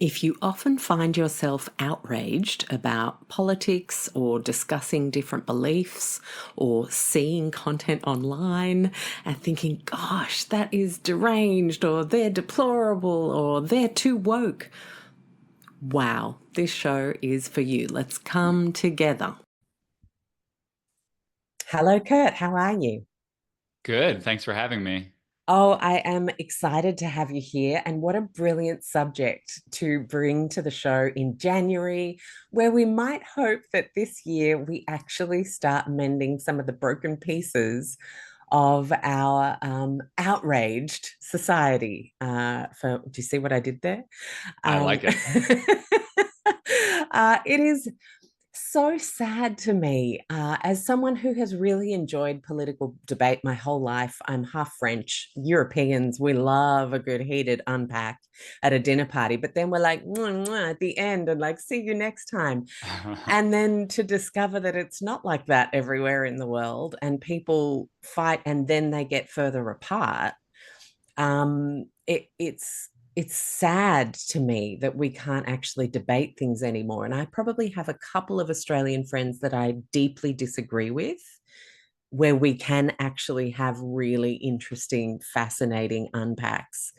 If you often find yourself outraged about politics or discussing different beliefs or seeing content online and thinking, gosh, that is deranged or they're deplorable or they're too woke, wow, this show is for you. Let's come together. Hello, Kurt. How are you? Good. Thanks for having me. Oh, I am excited to have you here. And what a brilliant subject to bring to the show in January, where we might hope that this year we actually start mending some of the broken pieces of our outraged society. Do you see what I did there? I Um, like it. it is so sad to me. As someone who has really enjoyed political debate my whole life, I'm half French. Europeans, we love a good heated unpack at a dinner party, but then we're like, mwah, mwah, at the end and like, see you next time. And then to discover that it's not like that everywhere in the world and people fight and then they get further apart. It's sad to me that we can't actually debate things anymore. And I probably have a couple of Australian friends that I deeply disagree with, where we can actually have really interesting, fascinating unpacks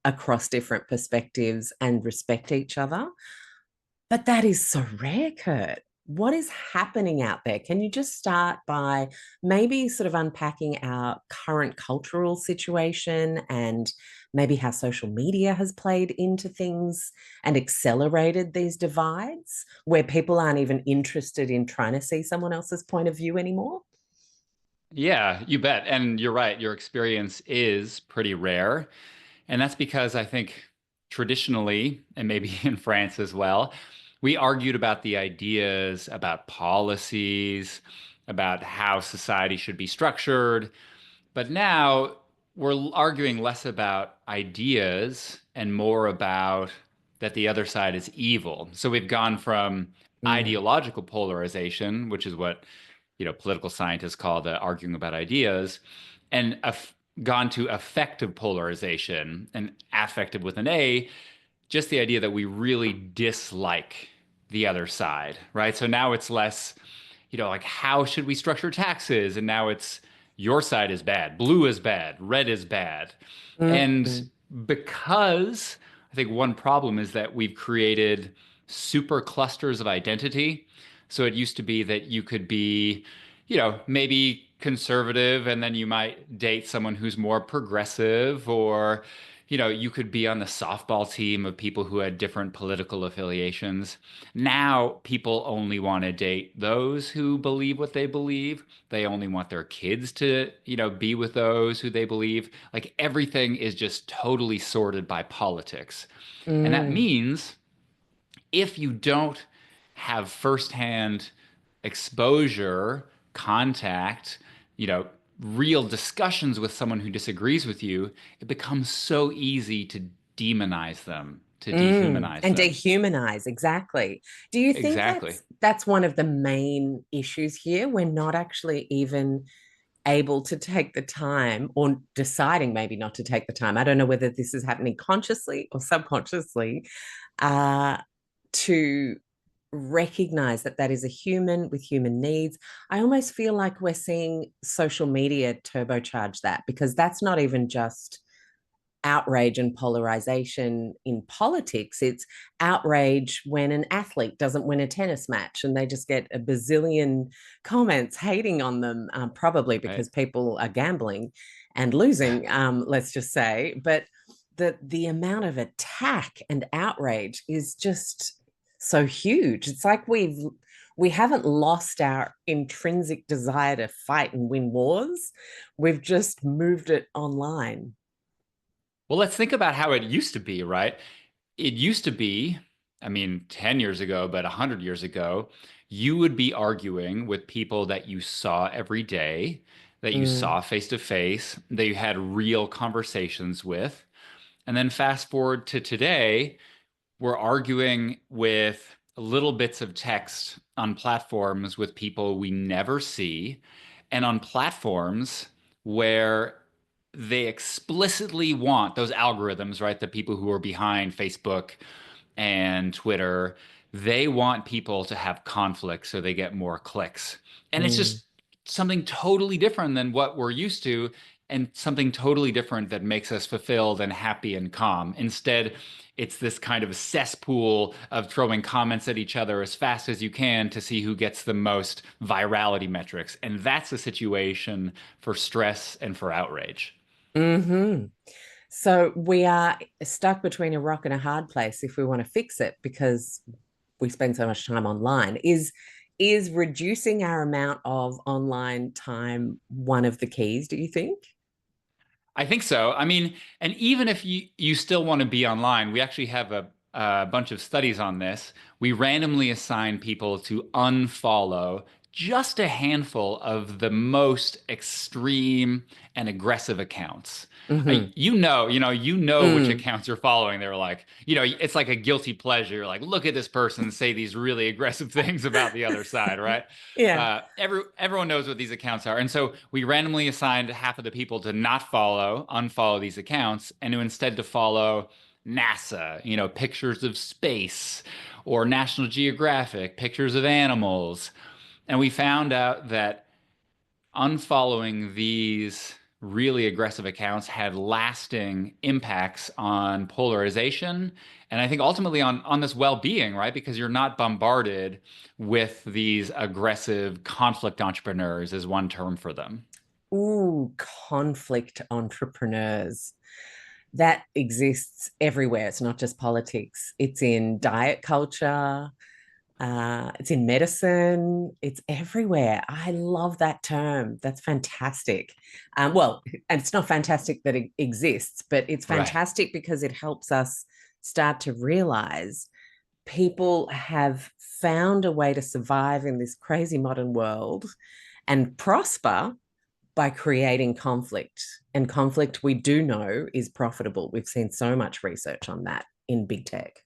across different perspectives and respect each other. But that is so rare, Kurt. What is happening out there? Can you just start by maybe sort of unpacking our current cultural situation and maybe how social media has played into things and accelerated these divides where people aren't even interested in trying to see someone else's point of view anymore? Yeah, you bet. And you're right. Your experience is pretty rare. And that's because I think traditionally, and maybe in France as well, we argued about the ideas, about policies, about how society should be structured. But now we're arguing less about ideas and more about that the other side is evil. So we've gone from Mm, ideological polarization, which is what political scientists call the arguing about ideas, and gone to affective polarization and affective with an A, just the idea that we really dislike the other side, right? So now it's less, like how should we structure taxes? And now it's your side is bad, blue is bad, red is bad. mm, And mm, because I think one problem is that we've created super clusters of identity. So it used to be that you could be, maybe conservative and then you might date someone who's more progressive, or you could be on the softball team of people who had different political affiliations. Now people only want to date those who believe what they believe. They only want their kids to, be with those who they believe. Like everything is just totally sorted by politics. And that mm. means if you don't have firsthand exposure, contact, you know, real discussions with someone who disagrees with you, it becomes so easy to demonize them, to dehumanize And them. dehumanize, exactly. Do you think Exactly. that's one of the main issues here? We're not actually even able to take the time or deciding maybe not to take the time. I don't know whether this is happening consciously or subconsciously, uh, to recognize that that is a human with human needs. I almost feel like we're seeing social media turbocharge that because that's not even just outrage and polarization in politics. It's outrage when an athlete doesn't win a tennis match and they just get a bazillion comments hating on them, probably Right. because people are gambling and losing, let's just say. But the amount of attack and outrage is just so huge. It's like we haven't lost our intrinsic desire to fight and win wars. We've just moved it online. Well, let's think about how it used to be, right? It used to be, I mean, 10 years ago, but 100 years ago, you would be arguing with people that you saw every day, that you Mm. saw face to face, that you had real conversations with. And then fast forward to today, we're arguing with little bits of text on platforms with people we never see, and on platforms where they explicitly want those algorithms, right? The people who are behind Facebook and Twitter, they want people to have conflict so they get more clicks. And it's Mm. just something totally different than what we're used to, and something totally different that makes us fulfilled and happy and calm. Instead, it's this kind of cesspool of throwing comments at each other as fast as you can to see who gets the most virality metrics. And that's a situation for stress and for outrage. Hmm. So we are stuck between a rock and a hard place if we want to fix it because we spend so much time online. Is reducing our amount of online time one of the keys, do you think? I think so. I mean, and even if you still want to be online, we actually have a bunch of studies on this. We randomly assign people to unfollow just a handful of the most extreme and aggressive accounts. Mm-hmm. You know which Mm. accounts you're following. They're like, it's like a guilty pleasure. You're like, look at this person say these really aggressive things about the other side, right? Yeah. Everyone knows what these accounts are. And so we randomly assigned half of the people to not follow, unfollow these accounts, and to instead to follow NASA, pictures of space, or National Geographic, pictures of animals. And we found out that unfollowing these really aggressive accounts had lasting impacts on polarization, and I think ultimately on this well-being, right? Because you're not bombarded with these aggressive conflict entrepreneurs, is one term for them. Ooh, conflict entrepreneurs. That exists everywhere. It's not just politics. It's in diet culture. It's in medicine. It's everywhere. I love that term. That's fantastic. Well, and it's not fantastic that it exists, but it's Right. fantastic because it helps us start to realize people have found a way to survive in this crazy modern world and prosper by creating conflict. And conflict, we do know, is profitable. We've seen so much research on that in big tech.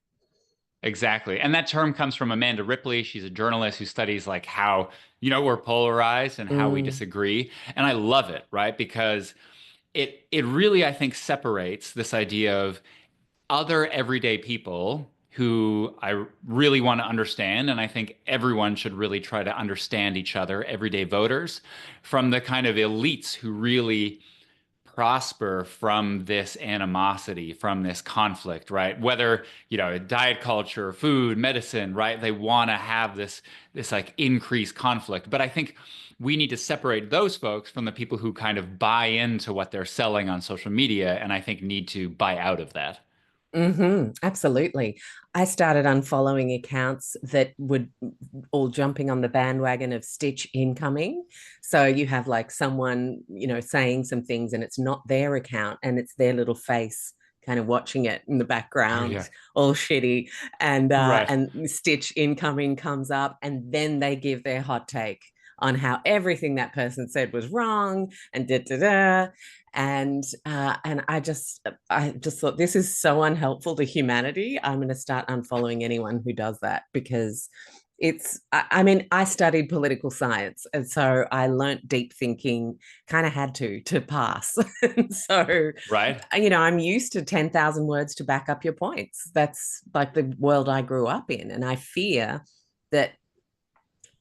Exactly. And that term comes from Amanda Ripley. She's a journalist who studies like how, we're polarized and how we Mm, disagree. And I love it, right? Because it really, I think, separates this idea of other everyday people who I really want to understand. And I think everyone should really try to understand each other, everyday voters, from the kind of elites who really prosper from this animosity, from this conflict, right? Whether, diet culture, food, medicine, right? They want to have this like increased conflict. But I think we need to separate those folks from the people who kind of buy into what they're selling on social media, and I think need to buy out of that. absolutely. I started unfollowing accounts that would all jumping on the bandwagon of Stitch incoming. So you have like someone, saying some things and it's not their account and it's their little face kind of watching it in the Oh background, yeah. all shitty. Right. And Stitch incoming comes up and then they give their hot take on how everything that person said was wrong and da da da and I just thought this is so unhelpful to humanity. I'm going to start unfollowing anyone who does that because I mean, I studied political science and so I learnt deep thinking, kind of had to pass. And so Right. I'm used to 10,000 words to back up your points. That's like the world I grew up in, and I fear that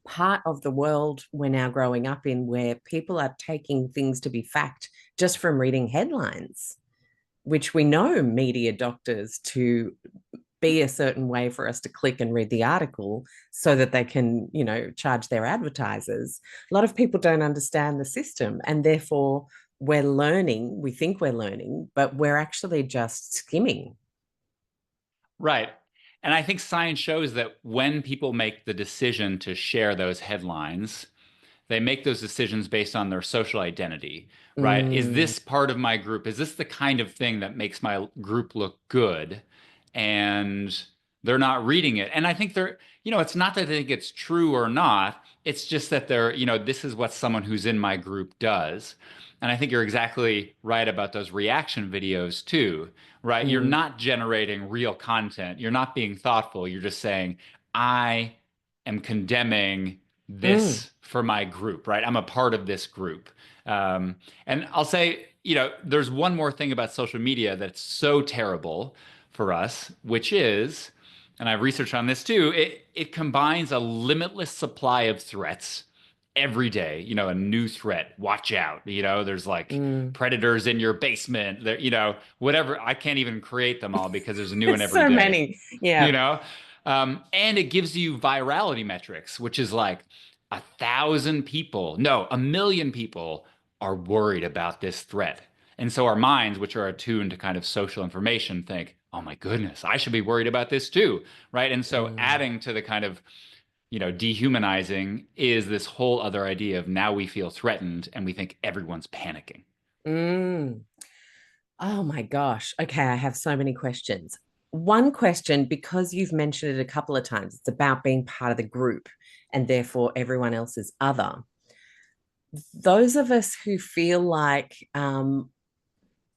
part of the world we're now growing up in where people are taking things to be fact just from reading headlines, which we know media doctors to be a certain way for us to click and read the article so that they can, charge their advertisers. A lot of people don't understand the system and therefore we think we're learning, but we're actually just skimming. Right. And I think science shows that when people make the decision to share those headlines, they make those decisions based on their social identity, right? Is Mm, this part of my group? Is this the kind of thing that makes my group look good? And they're not reading it. And I think it's not that they think it's true or not. It's just that this is what someone who's in my group does. And I think you're exactly right about those reaction videos too, right? You're mm, not generating real content. You're not being thoughtful. You're just saying, I am condemning mm, this for my group, right? I'm a part of this group. And I'll say, there's one more thing about social media that's so terrible for us, which is and I've researched on this too, it combines a limitless supply of threats every day. A new threat. Watch out. There's like Mm. predators in your basement. There, whatever. I can't even create them all because there's a new one There's every so day. many. Yeah. You know, and it gives you virality metrics, which is like 1,000 people, no, 1,000,000 people are worried about this threat. And so our minds, which are attuned to kind of social information, think, oh my goodness, I should be worried about this too, right? And so Mm. adding to the kind of, dehumanizing is this whole other idea of now we feel threatened and we think everyone's panicking. Mm. Oh my gosh. Okay, I have so many questions. One question, because you've mentioned it a couple of times, it's about being part of the group and therefore everyone else is other. Those of us who feel like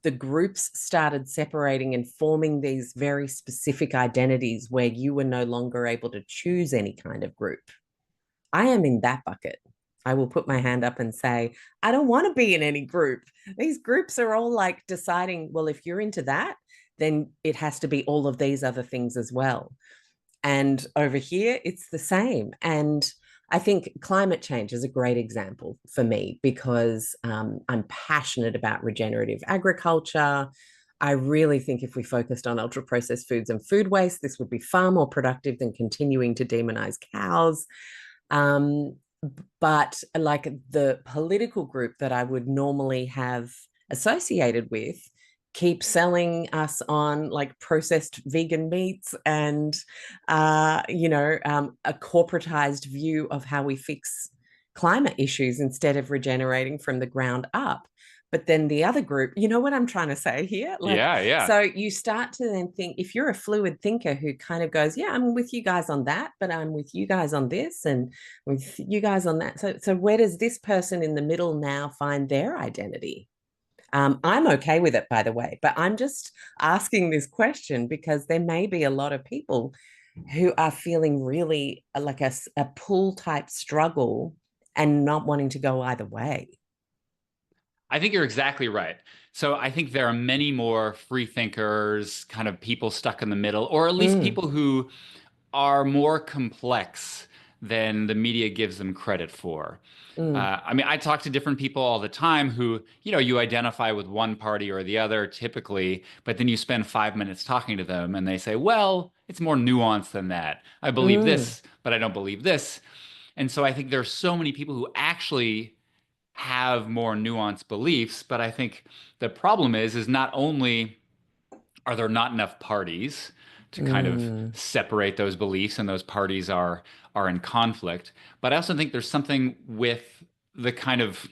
the groups started separating and forming these very specific identities where you were no longer able to choose any kind of group, I am in that bucket. I will put my hand up and say, I don't want to be in any group. These groups are all like deciding, well, if you're into that, then it has to be all of these other things as well. And over here, it's the same. And I think climate change is a great example for me because I'm passionate about regenerative agriculture. I really think if we focused on ultra processed foods and food waste, this would be far more productive than continuing to demonize cows. Um, but like the political group that I would normally have associated with keep selling us on like processed vegan meats and a corporatized view of how we fix climate issues instead of regenerating from the ground up. But then the other group, you know what I'm trying to say here? Like, Yeah, yeah. so you start to then think if you're a fluid thinker who kind of goes, yeah, I'm with you guys on that, but I'm with you guys on this and with you guys on that. So where does this person in the middle now find their identity? I'm okay with it, by the way, but I'm just asking this question because there may be a lot of people who are feeling really like a pull type struggle and not wanting to go either way. I think you're exactly right. So I think there are many more free thinkers, kind of people stuck in the middle, or at least Mm, people who are more complex than the media gives them credit for. mm, I mean, I talk to different people all the time who, you identify with one party or the other typically, but then you spend 5 minutes talking to them and they say, well, it's more nuanced than that. I believe mm, this, but I don't believe this. And so I think there's so many people who actually have more nuanced beliefs, but I think the problem is not only are there not enough parties to kind of mm. separate those beliefs and those parties are in conflict, but I also think there's something with the kind of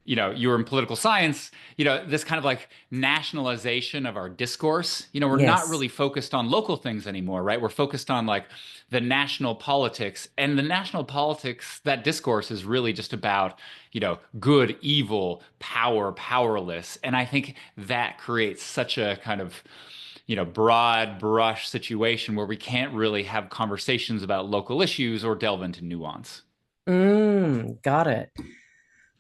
you were in political science, this kind of like nationalization of our discourse. We're not Yes. really focused on local things anymore, right? We're focused on like the national politics. And the national politics, that discourse is really just about, good, evil, power, powerless. And I think that creates such a kind of, broad brush situation where we can't really have conversations about local issues or delve into nuance. Got it.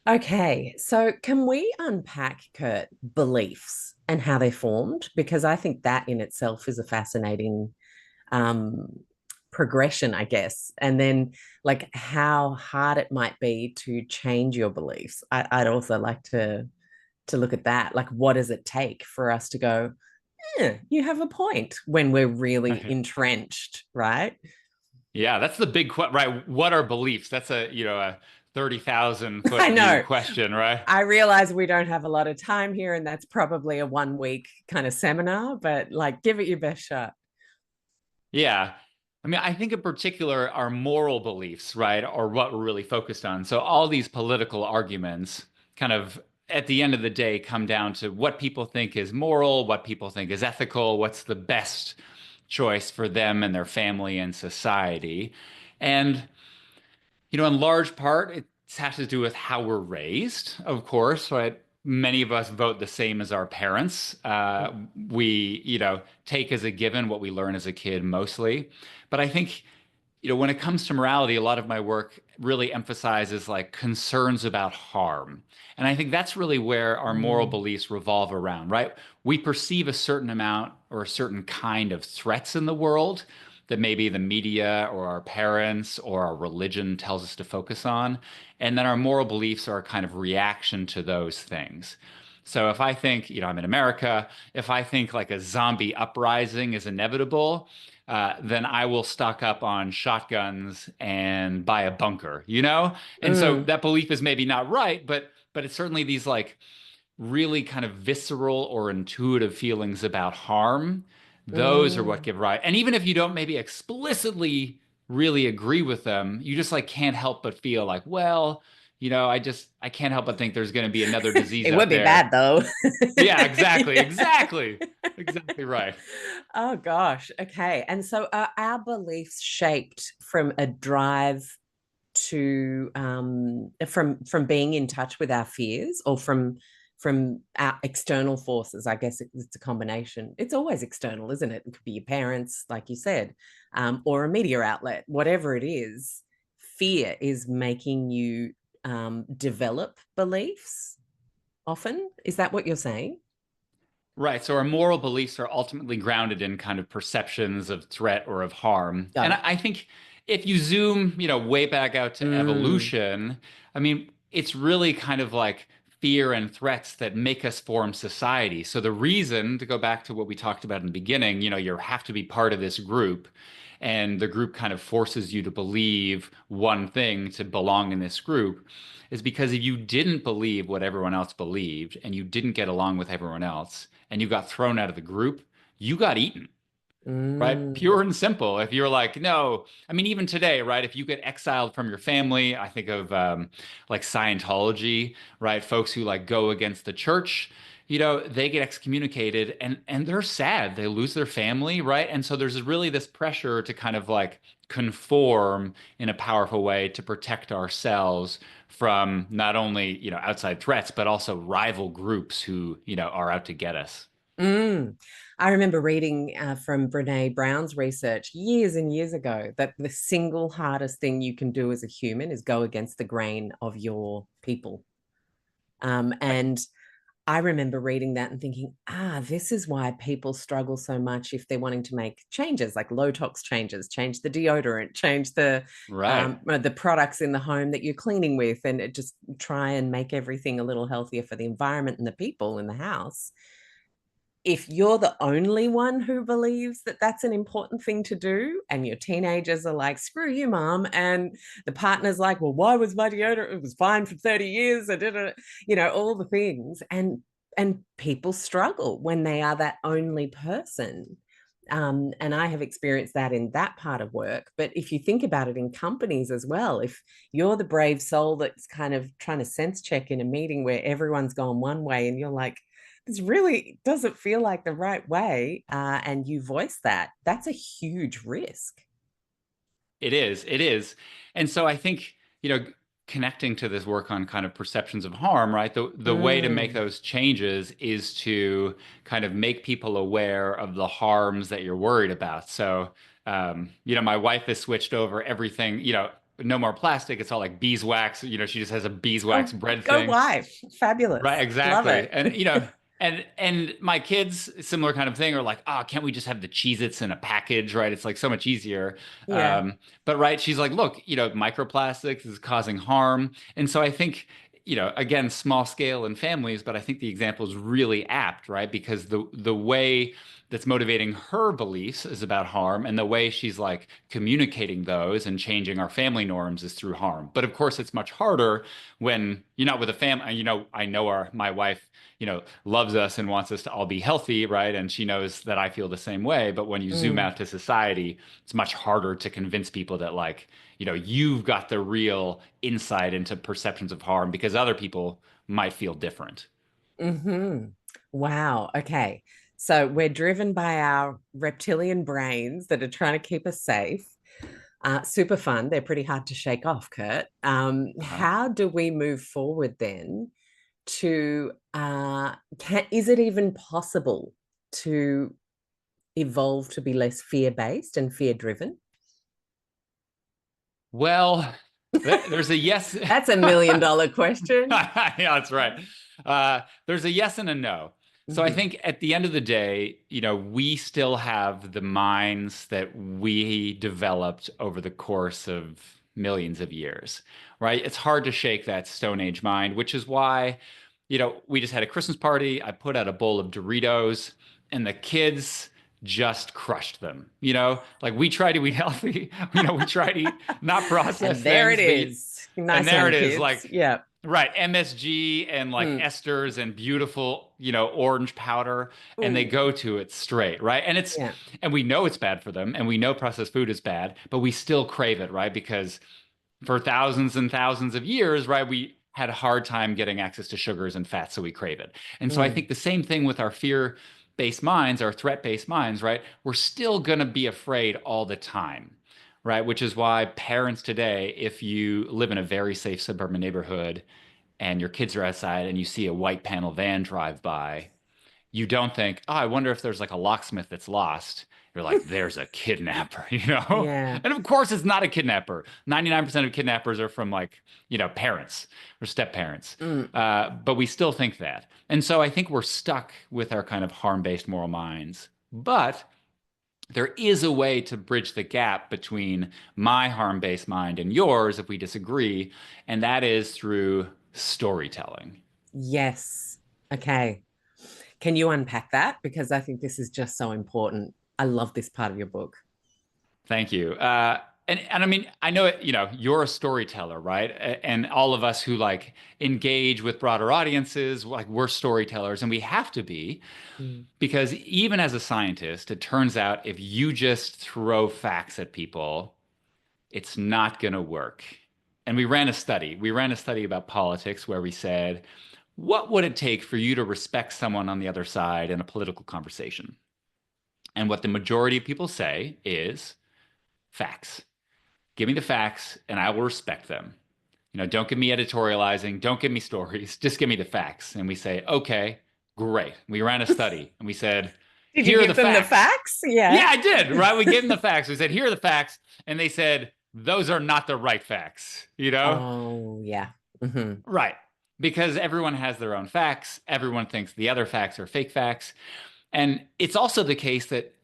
Okay, so can we unpack, Kurt, beliefs and how they're formed? Because I think that in itself is a fascinating um, progression, I guess. And then, like, how hard it might be to change your beliefs. I'd also like to look at that. Like, what does it take for us to go, yeah, you have a point when we're really entrenched, right? Yeah, that's the big question, right? What are beliefs? That's a 30,000 I foot view know. question, right? I realize we don't have a lot of time here, and that's probably a 1 week kind of seminar, but like, give it your best shot. Yeah. I mean, I think in particular, our moral beliefs, right, are what we're really focused on. So all these political arguments kind of at the end of the day come down to what people think is moral, what people think is ethical, what's the best choice for them and their family and society. And in large part, it has to do with how we're raised, of course, right? Many of us vote the same as our parents. We, take as a given what we learn as a kid mostly. But I think, when it comes to morality, a lot of my work really emphasizes like concerns about harm. And I think that's really where our moral Mm, beliefs revolve around, right? We perceive a certain amount or a certain kind of threats in the world that maybe the media or our parents or our religion tells us to focus on. And then our moral beliefs are a kind of reaction to those things. So if I think, I'm in America, if I think like a zombie uprising is inevitable, then I will stock up on shotguns and buy a bunker, you know? And so Mm, that belief is maybe not right, but it's certainly these like really kind of visceral or intuitive feelings about harm. Those are what mm. give rise. And even if you don't maybe explicitly really agree with them, you just like can't help but feel like, well, I can't help but think there's going to be another disease It out would be there. bad though. Yeah, exactly, Yeah. exactly, exactly right. Oh gosh. Okay. And so are our beliefs shaped from a drive to from being in touch with our fears, or from our external forces? I guess it's a combination. It's always external, isn't it? It could be your parents, like you said, or a media outlet. Whatever it is, fear is making you develop beliefs often. Is that what you're saying? Right. So our moral beliefs are ultimately grounded in kind of perceptions of threat or of harm. Got And it. I think if you zoom, way back out to Mm, evolution, I mean, it's really kind of like fear and threats that make us form society. So the reason, to go back to what we talked about in the beginning, you have to be part of this group, and the group kind of forces you to believe one thing to belong in this group, is because if you didn't believe what everyone else believed and you didn't get along with everyone else and you got thrown out of the group, you got eaten, right? mm. Pure and simple. If you're like, no, I mean, even today, right? If you get exiled from your family, I think of like Scientology, right? Folks who like go against the church, they get excommunicated and they're sad. They lose their family, right? And so there's really this pressure to kind of like conform in a powerful way to protect ourselves from not only, outside threats, but also rival groups who, are out to get us. Mm. I remember reading from Brene Brown's research years and years ago that the single hardest thing you can do as a human is go against the grain of your people. And I remember reading that and thinking, this is why people struggle so much if they're wanting to make changes, like low tox changes, change the deodorant, change Right. the products in the home that you're cleaning with, and just try and make everything a little healthier for the environment and the people in the house. If you're the only one who believes that that's an important thing to do, and your teenagers are like, screw you, mom, and the partner's like, well, why was my deodorant? It was fine for 30 years. I did it, all the things. And people struggle when they are that only person. And I have experienced that in that part of work. But if you think about it in companies as well, if you're the brave soul that's kind of trying to sense check in a meeting where everyone's gone one way and you're like, this really doesn't feel like the right way, and you voice that, that's a huge risk. It is. It is. And so I think, connecting to this work on kind of perceptions of harm, right? The way to make Mm. those changes is to kind of make people aware of the harms that you're worried about. So, my wife has switched over everything, no more plastic. It's all like beeswax. She just has a beeswax Oh, bread go thing. wife. Right, Fabulous. Love exactly. it. And and my kids, similar kind of thing, are like, oh, can't we just have the Cheez-Its in a package, right? It's like so much easier. Yeah. But right, she's like, look, microplastics is causing harm. And so I think, again, small scale and families, but I think the example is really apt, right? Because the way that's motivating her beliefs is about harm, and the way she's like communicating those and changing our family norms is through harm. But of course, it's much harder when you're not with a family. I know my wife, loves us and wants us to all be healthy, right? And she knows that I feel the same way. But when you zoom Mm. out to society, it's much harder to convince people that like, you've got the real insight into perceptions of harm because other people might feel different. Hmm. Wow. Okay. So we're driven by our reptilian brains that are trying to keep us safe. Super fun. They're pretty hard to shake off, Kurt. Uh-huh. How do we move forward then to is it even possible to evolve to be less fear-based and fear-driven? Well, there's a yes. That's $1 million question. Yeah, that's right. There's a yes and a no. So I Hmm. think at the end of the day, we still have the minds that we developed over the course of millions of years, right? It's hard to shake that Stone Age mind, which is why, we just had a Christmas party. I put out a bowl of Doritos, and the kids just crushed them. Like we try to eat healthy, we try to eat not processed And there it things, is. and Nice there one, it is, kids. like Yeah. right, MSG and like Mm. esters and beautiful, orange powder, and they Ooh. go to it straight, right? Yeah. And we know it's bad for them, and we know processed food is bad, but we still crave it, right? Because for thousands and thousands of years, right, we had a hard time getting access to sugars and fats, so we crave it. And so I Mm. think the same thing with our fear-based minds, our threat-based minds, right? We're still going to be afraid all the time, right? Which is why parents today, if you live in a very safe suburban neighborhood and your kids are outside and you see a white panel van drive by, you don't think, oh, I wonder if there's like a locksmith that's lost. You're like, there's a kidnapper, Yeah. And of course, it's not a kidnapper. 99% of kidnappers are from like, parents or step parents. Mm. But we still think that. And so I think we're stuck with our kind of harm-based moral minds. But there is a way to bridge the gap between my harm-based mind and yours if we disagree, and that is through storytelling. Yes. Okay. Can you unpack that? Because I think this is just so important. I love this part of your book. Thank you. And I mean, I know you're a storyteller, right? And all of us who like engage with broader audiences, like we're storytellers, and we have to be, Mm. because even as a scientist, it turns out if you just throw facts at people, it's not going to work. And we ran a study. We ran a study about politics where we said, what would it take for you to respect someone on the other side in a political conversation? And what the majority of people say is facts. Give me the facts and I will respect them. Don't give me editorializing, don't give me stories, just give me the facts. And we say, okay, great. We ran a study and we said, Did you here are the give them the facts. facts? Yeah. Yeah, I did, right? We gave them the facts. We said, here are the facts. And they said, those are not the right facts. Oh, yeah. Hmm. Right. Because everyone has their own facts. Everyone thinks the other facts are fake facts. And it's also the case that,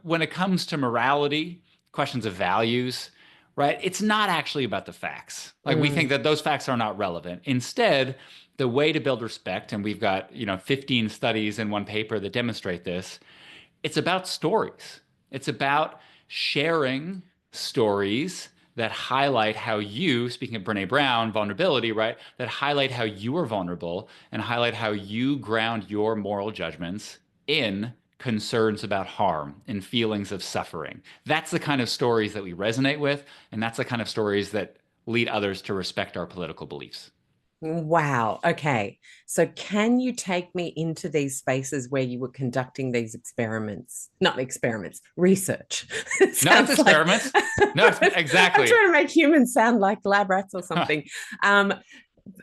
when it comes to morality, questions of values, right, it's not actually about the facts. Like we think Mm. that those facts are not relevant. Instead, the way to build respect, and we've got, 15 studies in one paper that demonstrate this, it's about stories. It's about sharing stories that highlight how you, speaking of Brene Brown, vulnerability, right? That highlight how you are vulnerable and highlight how you ground your moral judgments in concerns about harm and feelings of suffering. That's the kind of stories that we resonate with, and that's the kind of stories that lead others to respect our political beliefs. Wow. Okay. So, can you take me into these spaces where you were conducting these experiments? Not experiments, research. It No, it's sounds like experiments. No, it's I'm exactly. trying to make humans sound like lab rats or something. Um,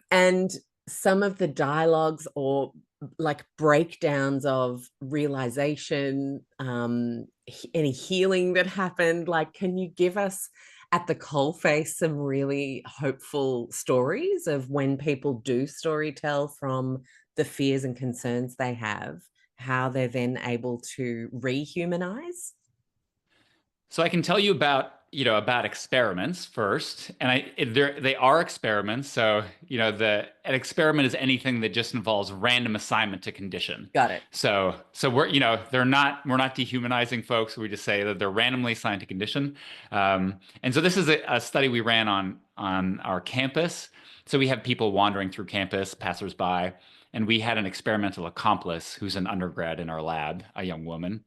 and some of the dialogues or like breakdowns of realization, any healing that happened, like, can you give us at the coalface some really hopeful stories of when people do storytell from the fears and concerns they have, how they're then able to rehumanize? So I can tell you about experiments first, and they are experiments. So an experiment is anything that just involves random assignment to condition. Got it. So we're not dehumanizing folks. We just say that they're randomly assigned to condition. And so this is a study we ran on our campus. So we have people wandering through campus, passersby, and we had an experimental accomplice who's an undergrad in our lab, a young woman,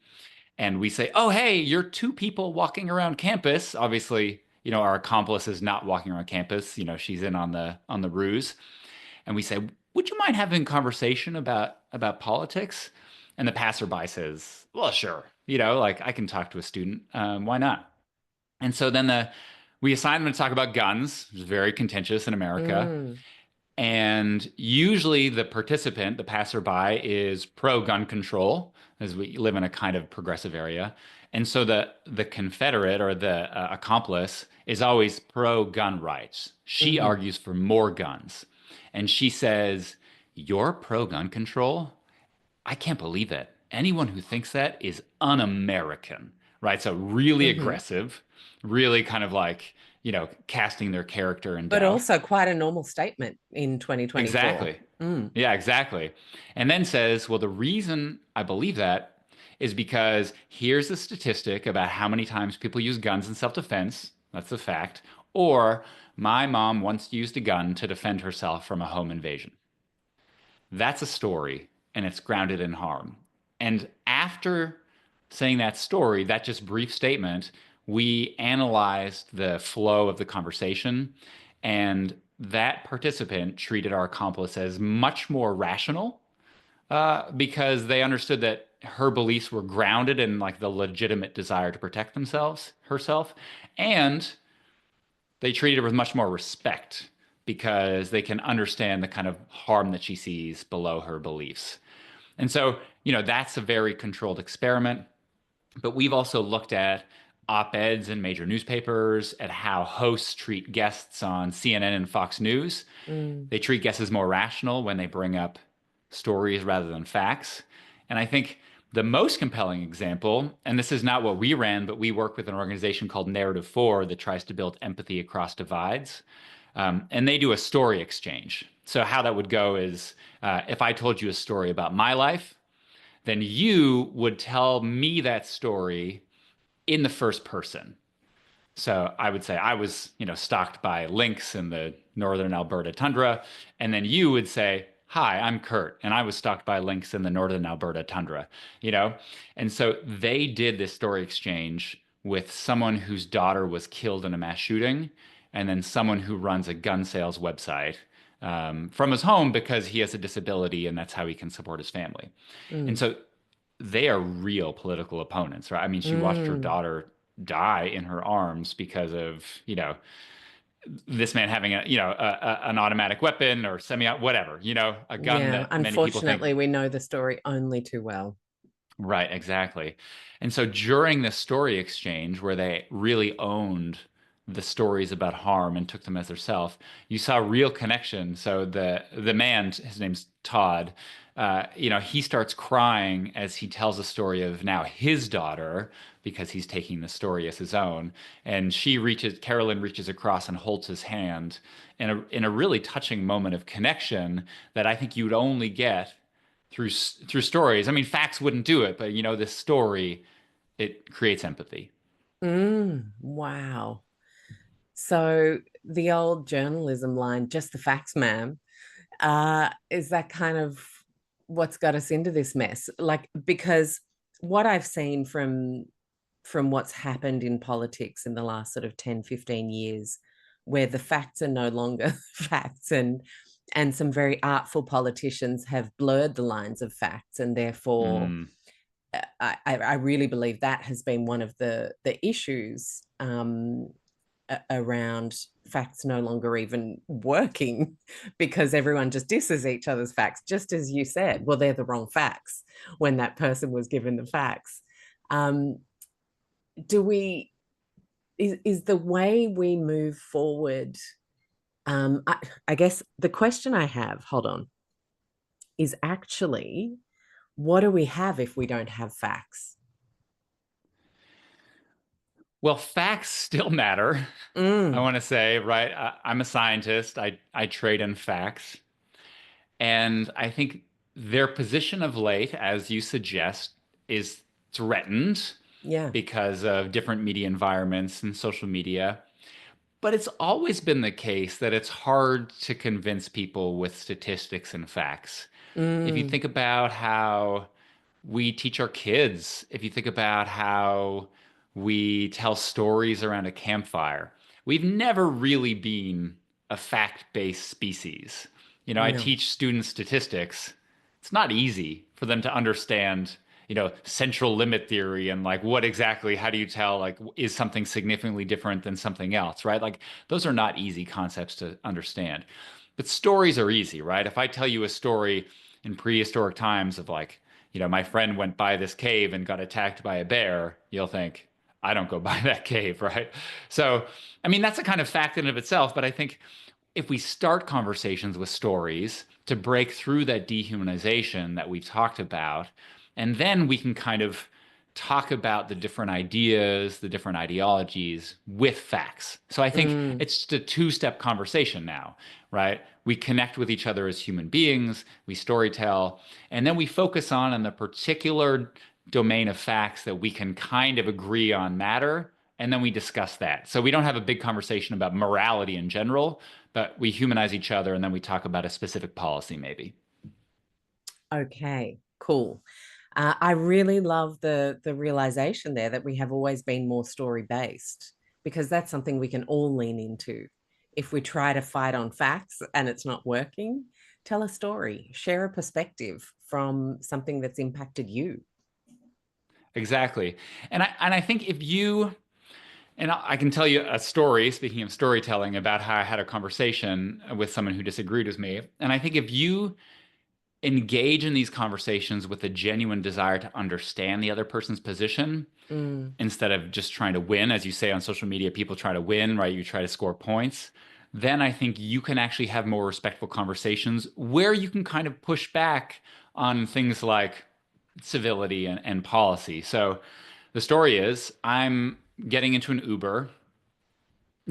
and we say, "Oh, hey, you're two people walking around campus." Obviously, our accomplice is not walking around campus. She's in on the ruse. And we say, "Would you mind having a conversation about politics?" And the passerby says, "Well, sure. Like I can talk to a student. Why not?" And so then we assign them to talk about guns, which is very contentious in America. Mm, And usually the participant, the passerby, is pro-gun control, as we live in a kind of progressive area. And so the Confederate or the accomplice is always pro-gun rights. She mhm. argues for more guns. And she says, "You're pro-gun control? I can't believe that. Anyone who thinks that is un-American, right? So really Hmm. aggressive, really kind of like, casting their character in But doubt. also quite a normal statement in 2024. Exactly. Mm. Yeah, exactly. And then says, well, the reason I believe that is because here's a statistic about how many times people use guns in self-defense. That's a fact. Or my mom once used a gun to defend herself from a home invasion. That's a story, and it's grounded in harm. And after saying that story, that just brief statement, we analyzed the flow of the conversation, and that participant treated our accomplice as much more rational because they understood that her beliefs were grounded in like the legitimate desire to protect herself, and they treat her with much more respect because they can understand the kind of harm that she sees below her beliefs. And so, that's a very controlled experiment. But we've also looked at op-eds in major newspapers, at how hosts treat guests on CNN and Fox News. Mm. They treat guests as more rational when they bring up stories rather than facts. And I think the most compelling example, and this is not what we ran, but we work with an organization called Narrative 4 that tries to build empathy across divides. And they do a story exchange. So, how that would go is if I told you a story about my life, then you would tell me that story in the first person. So I would say I was, stalked by lynx in the northern Alberta tundra. And then you would say, hi, I'm Kurt, and I was stalked by lynx in the northern Alberta tundra, you know? And so they did this story exchange with someone whose daughter was killed in a mass shooting, and then someone who runs a gun sales website from his home because he has a disability and that's how he can support his family. And Mm. so they are real political opponents, right? I mean, she watched her Mm. daughter die in her arms because of, this man having an automatic weapon or semi whatever, a gun Yeah, that many people think. unfortunately, we know the story only too well. Right, exactly. And so during this story exchange where they really owned the stories about harm and took them as their self, you saw real connection. So the man, his name's Todd, he starts crying as he tells the story of now his daughter because he's taking the story as his own. And Carolyn reaches across and holds his hand in a really touching moment of connection that I think you'd only get through stories. I mean, facts wouldn't do it, but this story, it creates empathy. Wow. So the old journalism line, just the facts, ma'am, is that kind of what's got us into this mess? Like, because what I've seen from what's happened in politics in the last sort of 10, 15 years, where the facts are no longer facts, and some very artful politicians have blurred the lines of facts, and therefore Mm, I really believe that has been one of the issues around facts no longer even working because everyone just disses each other's facts, just as you said. Well, they're the wrong facts when that person was given the facts. Um, do we, is the way we move forward? I guess the question I have, hold on, is actually what do we have if we don't have facts? well, facts still matter. I Mm, want to say, right? I'm a scientist. I trade in facts. And I think their position of late, as you suggest, is threatened yeah. because of different media environments and social media. But it's always been the case that it's hard to convince people with statistics and facts. If you Mm, think about how we teach our kids, if you think about how we tell stories around a campfire, we've never really been a fact-based species. I no. teach students statistics. It's not easy for them to understand, central limit theory and like what exactly, how do you tell, like, is something significantly different than something else, right? Like, those are not easy concepts to understand. But stories are easy, right? If I tell you a story in prehistoric times of like, my friend went by this cave and got attacked by a bear, you'll think, I don't go by that cave, right? So, I mean, that's a kind of fact in and of itself, but I think if we start conversations with stories to break through that dehumanization that we've talked about, and then we can kind of talk about the different ideas, the different ideologies with facts. So I think Mm, it's just a two-step conversation now, right? We connect with each other as human beings, we storytell, and then we focus on the particular domain of facts that we can kind of agree on matter, and then we discuss that. So we don't have a big conversation about morality in general, but we humanize each other and then we talk about a specific policy, maybe. okay, cool. I really love the realization there that we have always been more story based, because that's something we can all lean into. If we try to fight on facts and it's not working, tell a story, share a perspective from something that's impacted you. Exactly. And I think if you and I can tell you a story, speaking of storytelling, about how I had a conversation with someone who disagreed with me. And I think if you engage in these conversations with a genuine desire to understand the other person's position, Mm, instead of just trying to win, as you say on social media, people try to win, right? You try to score points. Then I think you can actually have more respectful conversations where you can kind of push back on things like civility and policy. So the story is I'm getting into an Uber,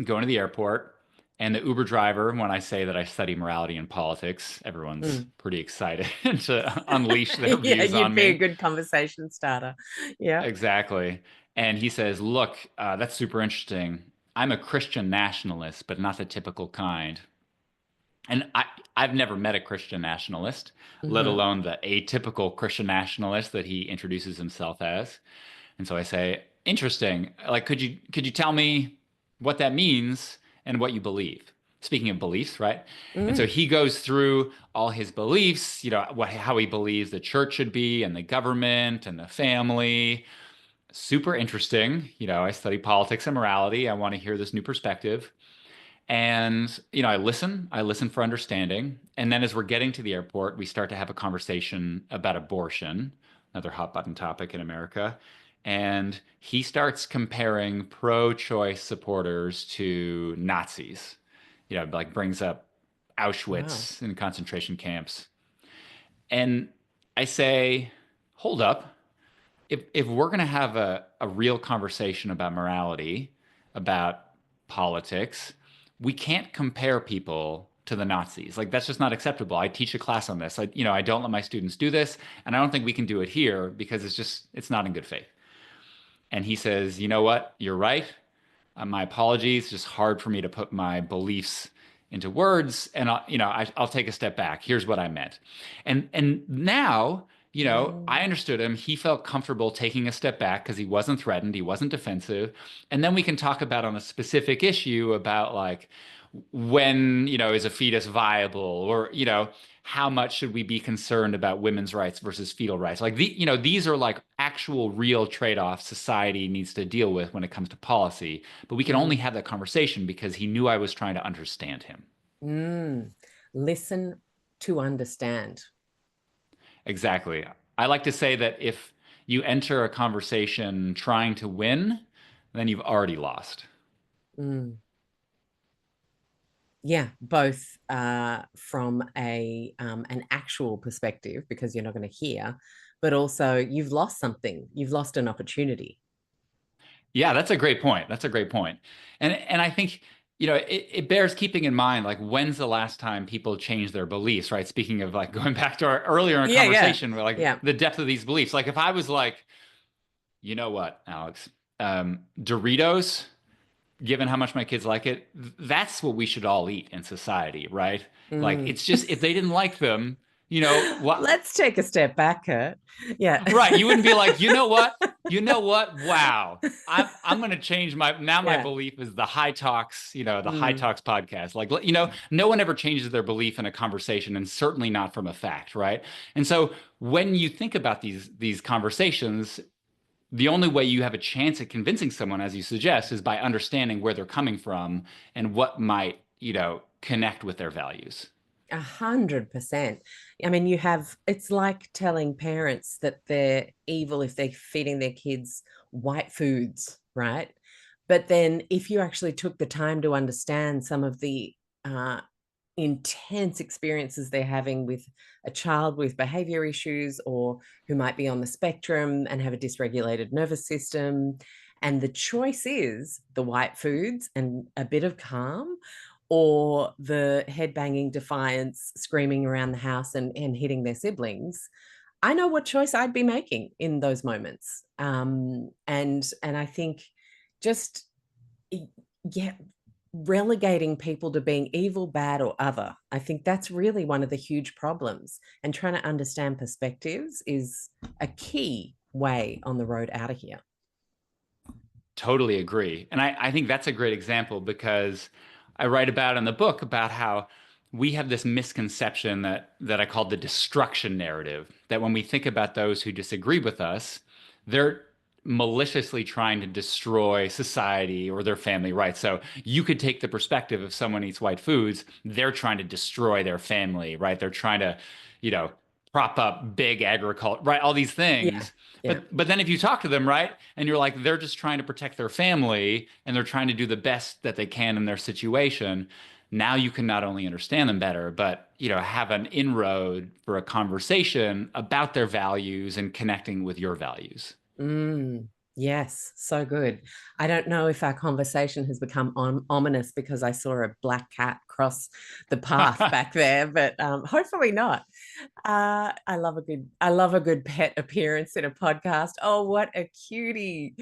going to the airport, and the Uber driver, when I say that I study morality and politics, everyone's mm. pretty excited to unleash their Yeah, views you'd on be a me. good conversation starter. Yeah. Exactly. And he says, look, that's super interesting. I'm a Christian nationalist, but not the typical kind. And I've never met a Christian nationalist, let Hmm. alone the atypical Christian nationalist that he introduces himself as. And so I say, interesting. Like, could you tell me what that means and what you believe? Speaking of beliefs, right? And so Mm. he goes through all his beliefs, how he believes the church should be and the government and the family. Super interesting. I study politics and morality. I want to hear this new perspective. And, I listen for understanding. And then as we're getting to the airport, we start to have a conversation about abortion, another hot button topic in America. And he starts comparing pro-choice supporters to Nazis, like brings up Wow. Auschwitz and concentration camps. And I say, hold up. If we're going to have a real conversation about morality, about politics, we can't compare people to the Nazis. Like that's just not acceptable. I teach a class on this. I don't let my students do this, and I don't think we can do it here because it's not in good faith. And he says, you know what? You're right. My apologies. It's just hard for me to put my beliefs into words, and I'll take a step back. Here's what I meant, and now I Mm, understood him. He felt comfortable taking a step back because he wasn't threatened, he wasn't defensive, and then we can talk about on a specific issue about like when is a fetus viable, or how much should we be concerned about women's rights versus fetal rights? Like these are like actual real trade-offs society needs to deal with when it comes to policy. But we can only mm, have that conversation because he knew I was trying to understand him. mm. Listen to understand. Exactly. I like to say that if you enter a conversation trying to win, then you've already lost. Mm. Yeah, both from an actual perspective, because you're not going to hear, but also you've lost something. You've lost an opportunity. Yeah, that's a great point. That's a great point. And I think, it bears keeping in mind, like, when's the last time people changed their beliefs, right? Speaking of like going back to our earlier in a Yeah, yeah, conversation where like yeah. the depth of these beliefs. Like if I was like, you know what, Alex, Doritos, given how much my kids like it, that's what we should all eat in society, right? Like Mm. it's just if they didn't like them, what Let's take a step back, Kurt. Yeah. right, you wouldn't be like, you know what? You know what? Wow. I'm gonna change my Yeah. belief is the High Talks, the High Mm, Talks podcast. Like, no one ever changes their belief in a conversation, and certainly not from a fact, right? And so when you think about these conversations, the only way you have a chance at convincing someone, as you suggest, is by understanding where they're coming from and what might, connect with their values. 100%. I mean, it's like telling parents that they're evil if they're feeding their kids white foods, right? But then if you actually took the time to understand some of the intense experiences they're having with a child with behavior issues or who might be on the spectrum and have a dysregulated nervous system. And the choice is the white foods and a bit of calm, or the head banging defiance, screaming around the house and hitting their siblings. I know what choice I'd be making in those moments. And I think just, yeah, relegating people to being evil, bad, or other. I think that's really one of the huge problems. And trying to understand perspectives is a key way on the road out of here. Totally agree. And I think that's a great example because I write about in the book about how we have this misconception that I call the destruction narrative, that when we think about those who disagree with us, they're maliciously trying to destroy society or their family, right? So you could take the perspective of someone eats white foods, they're trying to destroy their family, right? They're trying to, you know, prop up big agriculture, right? All these Yeah. things. Yeah. But then if you talk to them, right, and you're like, they're just trying to protect their family and they're trying to do the best that they can in their situation. Now you can not only understand them better, but have an inroad for a conversation about their values and connecting with your values. Mm, yes, so good. I don't know if our conversation has become ominous because I saw a black cat cross the path back there, but hopefully not. I love a good pet appearance in a podcast. Oh, what a cutie!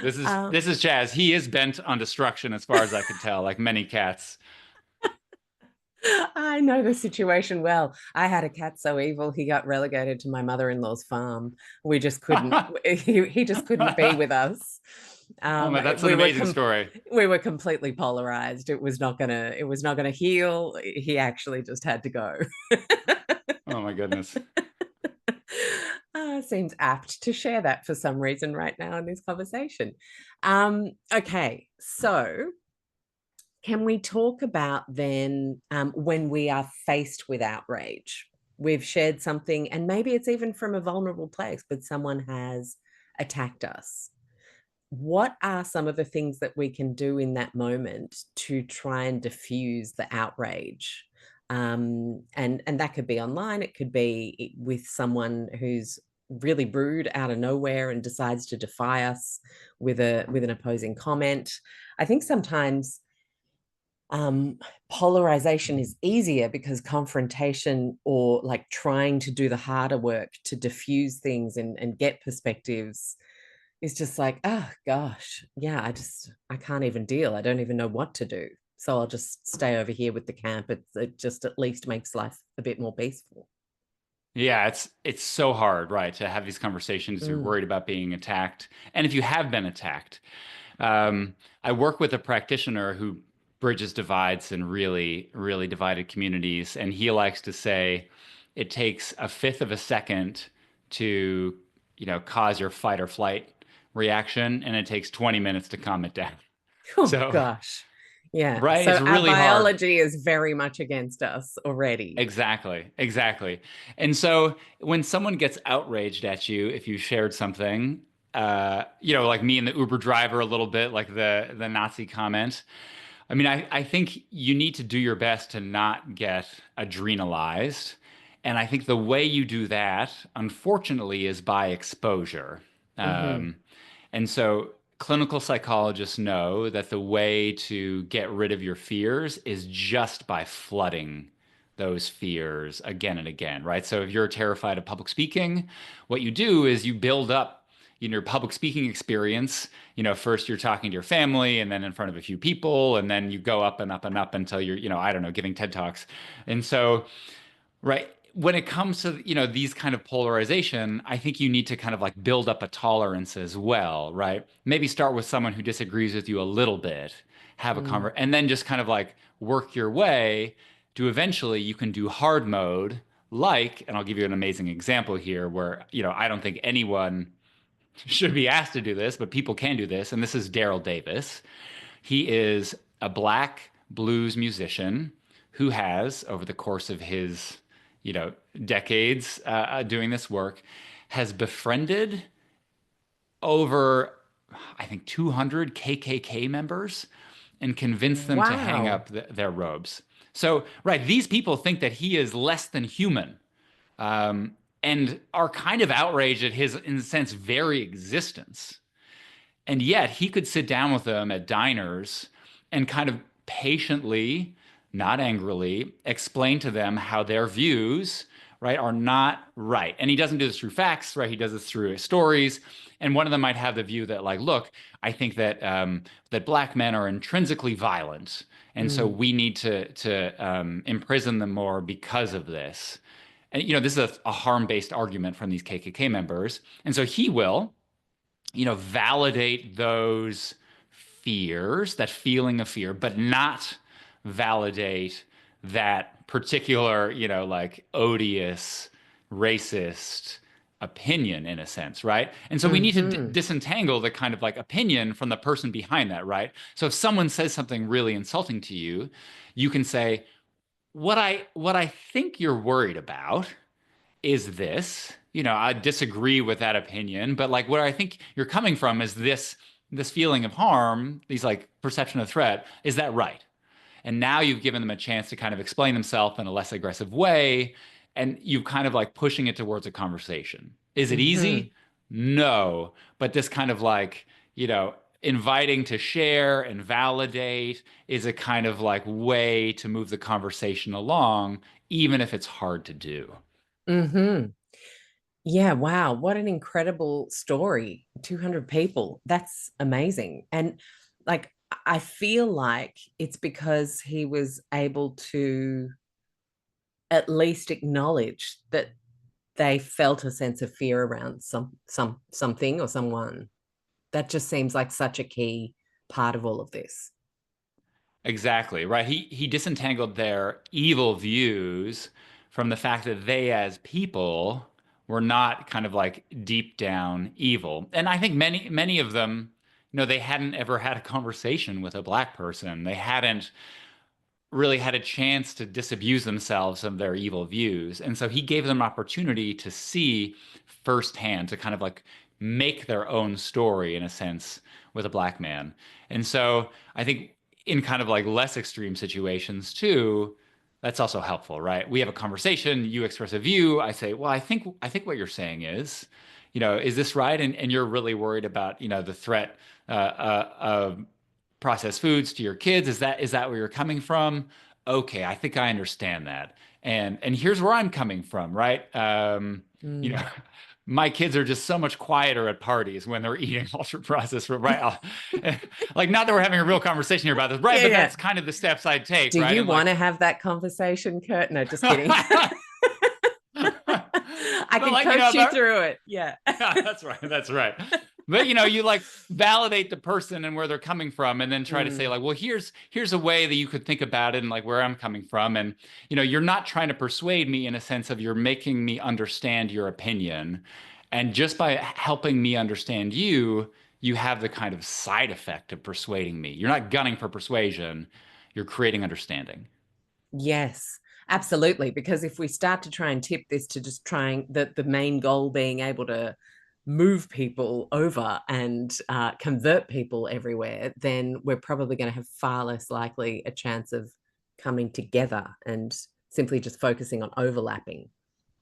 This is Um, this is Chaz. He is bent on destruction as far as I can tell, like many cats. I know the situation well. I had a cat so evil he got relegated to my mother-in-law's farm. We just couldn't. He just couldn't be with us. Oh Um, man, that's an we were amazing com- story. we were completely polarized. It was not gonna heal. He actually just had to go. Oh my goodness. Seems apt to share that for some reason right now in this conversation. Okay, so can we talk about then when we are faced with outrage? We've shared something, and maybe it's even from a vulnerable place, but someone has attacked us. What are some of the things that we can do in that moment to try and diffuse the outrage? And that could be online, it could be with someone who's really rude out of nowhere and decides to defy us with an opposing comment. I think sometimes polarization is easier because confrontation or like trying to do the harder work to diffuse things and get perspectives is just like, oh gosh, yeah, I can't even deal. I don't even know what to do. So I'll just stay over here with the camp. It just at least makes life a bit more peaceful. Yeah, it's so hard, right, to have these conversations. You're Mm, worried about being attacked, and if you have been attacked, I work with a practitioner who bridges divides in really, really divided communities, and he likes to say it takes a fifth of a second to, cause your fight or flight reaction, and it takes 20 minutes to calm it down. oh So, gosh. Yeah. right, So it's our really hard. biology is very much against us already. Exactly, exactly. And so when someone gets outraged at you, if you shared something, like me and the Uber driver a little bit, like the Nazi comment. I mean, I think you need to do your best to not get adrenalized. And I think the way you do that, unfortunately, is by exposure. Hmm. Um, and so clinical psychologists know that the way to get rid of your fears is just by flooding those fears again and again, right? So if you're terrified of public speaking, what you do is you build up your public speaking experience. First you're talking to your family and then in front of a few people, and then you go up and up and up until you're, I don't know, giving TED Talks. And so, right. When it comes to, these kind of polarization, I think you need to kind of like build up a tolerance as well, right? Maybe start with someone who disagrees with you a little bit, have a Mm. and then just kind of like work your way to eventually you can do hard mode, like, and I'll give you an amazing example here where, I don't think anyone should be asked to do this, but people can do this, and this is Daryl Davis. He is a black blues musician who has, over the course of his, decades doing this work, has befriended over, I think, 200 KKK members and convinced them to hang Wow. up their robes. So, right, these people think that he is less than human, um, and are kind of outraged at his, in a sense, very existence. And yet he could sit down with them at diners and kind of patiently, not angrily, explain to them how their views, right, are not right. And he doesn't do this through facts, right? He does this through stories. And one of them might have the view that, like, look, I think that that black men are intrinsically violent, and so Mm. we need to imprison them more because of this. And this is a harm-based argument from these KKK members, and so he will validate those fears, that feeling of fear, but not validate that particular, like odious, racist opinion in a sense, right? And so we need to Hmm. disentangle the kind of like opinion from the person behind that, right? So if someone says something really insulting to you, you can say, what I think you're worried about is this. I disagree with that opinion, but like where I think you're coming from is this feeling of harm, these like perception of threat. Is that right? And now you've given them a chance to kind of explain themselves in a less aggressive way, and you've kind of like pushing it towards a conversation. Is it Hmm. easy? No, but this kind of like, inviting to share and validate is a kind of like way to move the conversation along, even if it's hard to do. Hmm. Yeah, wow. What an incredible story. 200 people. That's amazing. And like, I feel like it's because he was able to at least acknowledge that they felt a sense of fear around something or someone. That just seems like such a key part of all of this. Exactly, right. He disentangled their evil views from the fact that they as people were not kind of like deep down evil. And I think many of them, they hadn't ever had a conversation with a black person. They hadn't really had a chance to disabuse themselves of their evil views. And so he gave them an opportunity to see firsthand, to kind of like make their own story in a sense with a black man. And so I think in kind of like less extreme situations too, that's also helpful, right? We have a conversation, you express a view, I say, well, I think what you're saying is this right? And you're really worried about, the threat of processed foods to your kids. Is that where you're coming from? Okay, I think I understand that. And here's where I'm coming from, right? You know, Mm. my kids are just so much quieter at parties when they're eating ultra processed food, right? Like, not that we're having a real conversation here about this, right? Yeah, But yeah. that's kind of the steps I'd take, Do right? you And want like, to have that conversation, Kurt? No, just kidding. but I can like, coach you about through it. Yeah. yeah, that's right. That's right. But you like validate the person and where they're coming from, and then try to say Mm. like, well, here's a way that you could think about it and like where I'm coming from. And you're not trying to persuade me in a sense of you're making me understand your opinion. And just by helping me understand you, you have the kind of side effect of persuading me. You're not gunning for persuasion, you're creating understanding. Yes, absolutely. Because if we start to try and tip this to just trying the main goal being able to move people over and convert people everywhere, then we're probably going to have far less likely a chance of coming together and simply just focusing on overlapping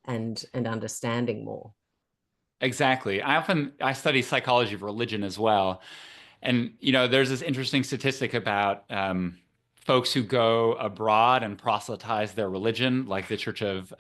and understanding more. Exactly. I study psychology of religion as well. And there's this interesting statistic about folks who go abroad and proselytize their religion, like the Church of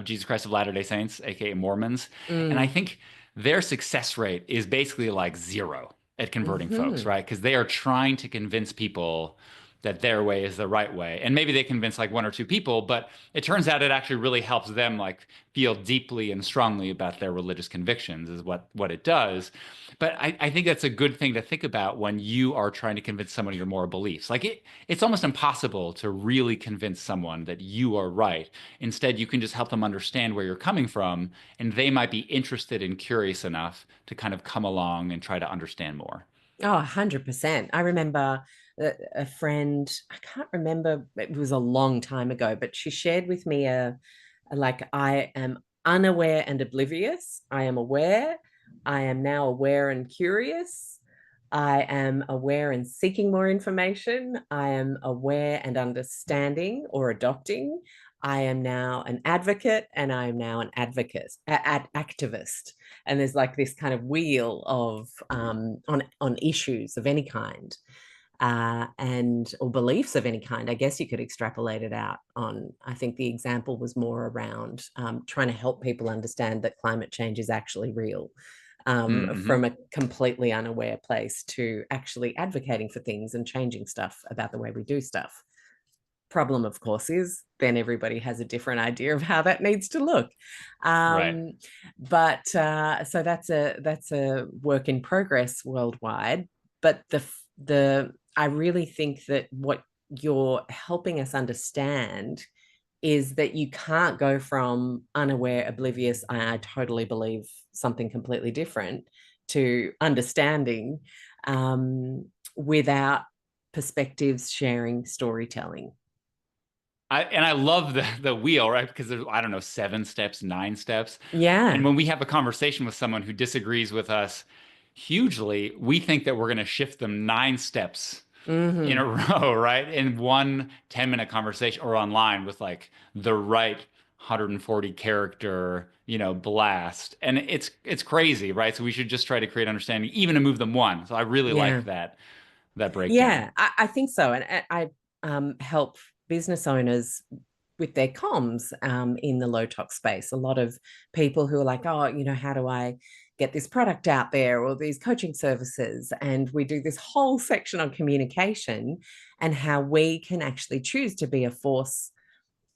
Jesus Christ of Latter-day Saints, aka Mormons. And I Mm. think their success rate is basically like zero at converting folks, Hmm. right? Because they are trying to convince people that their way is the right way. And maybe they convince like one or two people, but it turns out it actually really helps them like feel deeply and strongly about their religious convictions is what it does. But I think that's a good thing to think about when you are trying to convince someone of your moral beliefs. Like it's almost impossible to really convince someone that you are right. Instead, you can just help them understand where you're coming from, and they might be interested and curious enough to kind of come along and try to understand more. Oh, 100%. I remember a friend, I can't remember, it was a long time ago, but she shared with me like, I am unaware and oblivious. I am aware. I am now aware and curious. I am aware and seeking more information. I am aware and understanding or adopting. I am now an advocate and I am now an activist. And there's like this kind of wheel of on issues of any kind and or beliefs of any kind. I guess you could extrapolate it out on. I think the example was more around trying to help people understand that climate change is actually real, Mm-hmm. from a completely unaware place to actually advocating for things and changing stuff about the way we do stuff. Problem, of course, is then everybody has a different idea of how that needs to look. Right. Um, but so that's a work in progress worldwide. But the I really think that what you're helping us understand is that you can't go from unaware, oblivious, I totally believe something completely different, to understanding, without perspectives sharing, storytelling. I love the wheel, right? Because there's, I don't know, 7 steps, 9 steps. And Yeah. when we have a conversation with someone who disagrees with us hugely, we think that we're going to shift them 9 steps in a Hmm. row, right? In one 10-minute conversation or online with like the right 140 character, blast. And it's crazy, right? So we should just try to create understanding, even to move them one. So I really like Yeah. that breakdown. Yeah, I think so. And I help business owners with their comms in the low tox space. A lot of people who are like, oh, how do I get this product out there or these coaching services? And we do this whole section on communication and how we can actually choose to be a force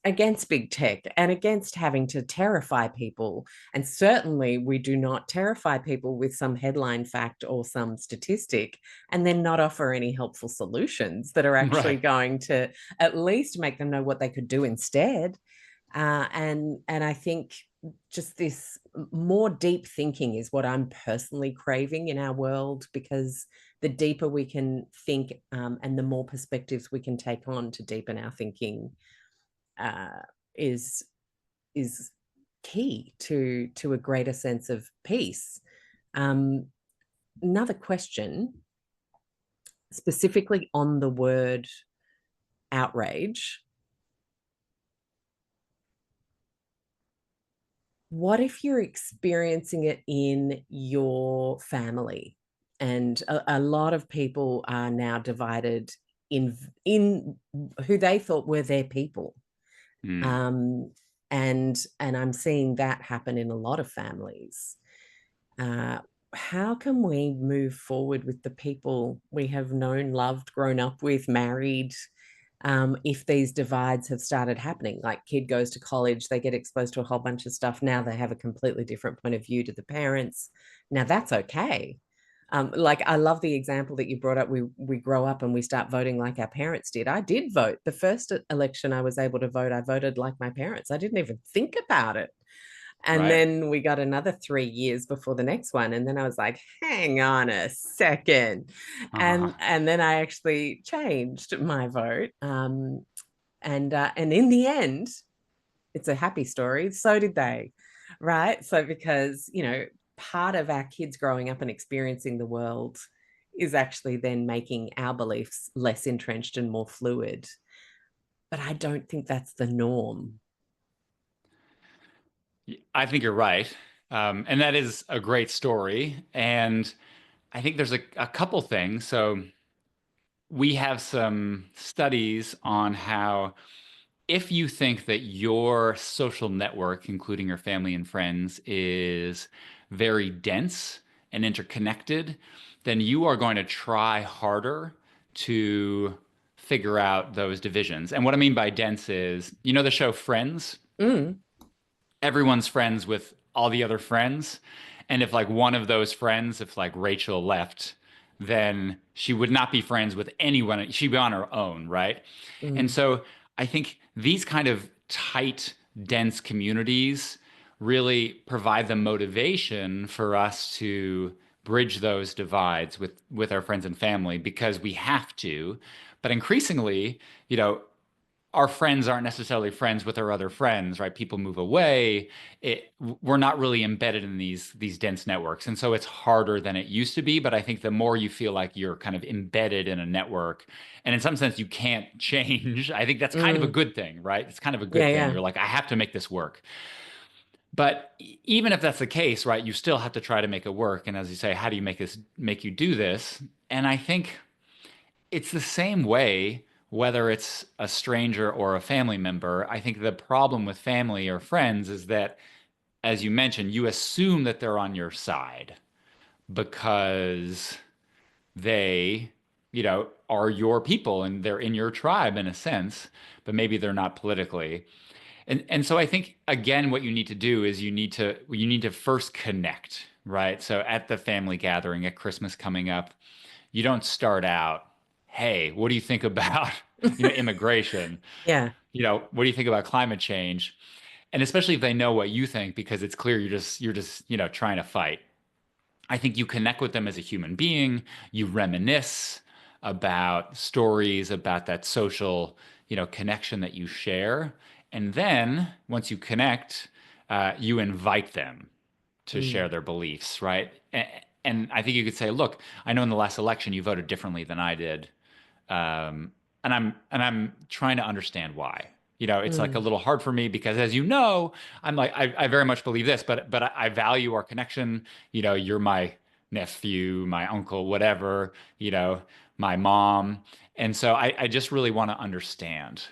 against big tech and against having to terrify people. And certainly, we do not terrify people with some headline fact or some statistic and then not offer any helpful solutions that are actually Right. going to at least make them know what they could do instead. And I think just this more deep thinking is what I'm personally craving in our world, because the deeper we can think, and the more perspectives we can take on to deepen our thinking, uh, is is key to a greater sense of peace. Um, Another question, specifically on the word outrage. What if you're experiencing it in your family? And a lot of people are now divided in who they thought were their people. Hmm. Um, and I'm seeing that happen in a lot of families. uh, how can we move forward with the people we have known, loved, grown up with, married, if these divides have started happening? Like, kid goes to college, they get exposed to a whole bunch of stuff. Now they have a completely different point of view to the parents. Now that's okay. Like, I love the example that you brought up. We grow up and we start voting like our parents did. I did vote. The first election I was able to vote, I voted like my parents. I didn't even think about it. And Right. then we got another 3 years before the next one. And then I was like, hang on a second. Uh-huh. And then I actually changed my vote. And in the end, it's a happy story. So did they. Right. So because, part of our kids growing up and experiencing the world is actually then making our beliefs less entrenched and more fluid. But I don't think that's the norm. I think you're right. And that is a great story. And I think there's a couple things. So we have some studies on how if you think that your social network, including your family and friends, is very dense and interconnected, then you are going to try harder to figure out those divisions. And what I mean by dense is, the show Friends? Mm, Everyone's friends with all the other friends. And if like one of those friends, if like Rachel left, then she would not be friends with anyone. She'd be on her own, right? And mm. so I think these kind of tight, dense communities really provide the motivation for us to bridge those divides with our friends and family because we have to. But increasingly, you know, our friends aren't necessarily friends with our other friends, right? People move away. We're not really embedded in these dense networks, and so it's harder than it used to be. But I think the more you feel like you're kind of embedded in a network, and in some sense you can't change, I think that's kind of a Mm. good thing, right? It's kind of a Yeah, good thing. yeah. You're like, I have to make this work. But even if that's the case, right, you still have to try to make it work. And as you say, how do you make you do this? And I think it's the same way, whether it's a stranger or a family member. I think the problem with family or friends is that, as you mentioned, you assume that they're on your side because they, are your people and they're in your tribe in a sense, but maybe they're not politically. And so I think again, what you need to do is you need to first connect, right? So at the family gathering at Christmas coming up, you don't start out, hey, what do you think about immigration? Yeah. What do you think about climate change? And especially if they know what you think, because it's clear you're just trying to fight. I think you connect with them as a human being. You reminisce about stories, about that social, connection that you share. And then once you connect, you invite them to share Mm. their beliefs, right? And I think you could say, look, I know in the last election you voted differently than I did. And I'm trying to understand why. It's like a Mm. little hard for me because, as you know, I'm like I very much believe this, but I value our connection. You're my nephew, my uncle, whatever. My mom, and so I just really want to understand.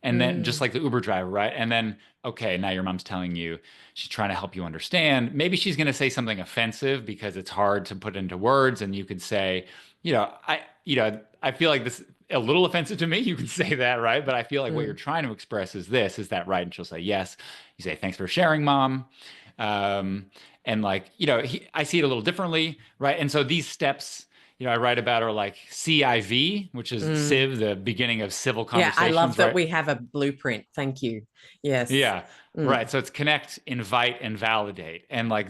And then just Mm. like the Uber driver, right? And then okay, now your mom's telling you she's trying to help you understand. Maybe she's going to say something offensive because it's hard to put into words, and you could say, I feel like this a little offensive to me. You can say that, right? But I feel like what you're Mm. trying to express is this, is that right? And she'll say yes. You say, thanks for sharing, mom. Um, and like, I see it a little differently, right? And so these steps, I write about are like CIV, which is Mm. Civ, the beginning of civil Yeah, I love conversations, that right? we have a blueprint. Thank you. Yes. Yeah, right. Mm. So it's connect, invite, and validate. And like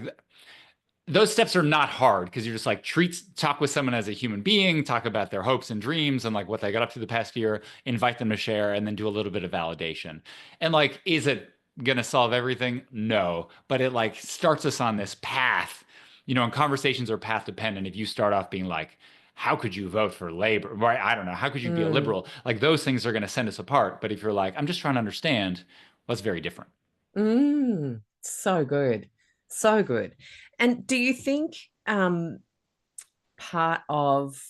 those steps are not hard because you're just like talk with someone as a human being, talk about their hopes and dreams and like what they got up to the past year, invite them to share, and then do a little bit of validation. And like, is it gonna solve everything? No, but it like starts us on this path. And conversations are path dependent. If you start off being like, how could you vote for labor? Right? I don't know. How could you be a Mm. liberal? Like those things are going to send us apart. But if you're like, I'm just trying to understand, well, that's very different. Mm. So good. So good. And do you think part of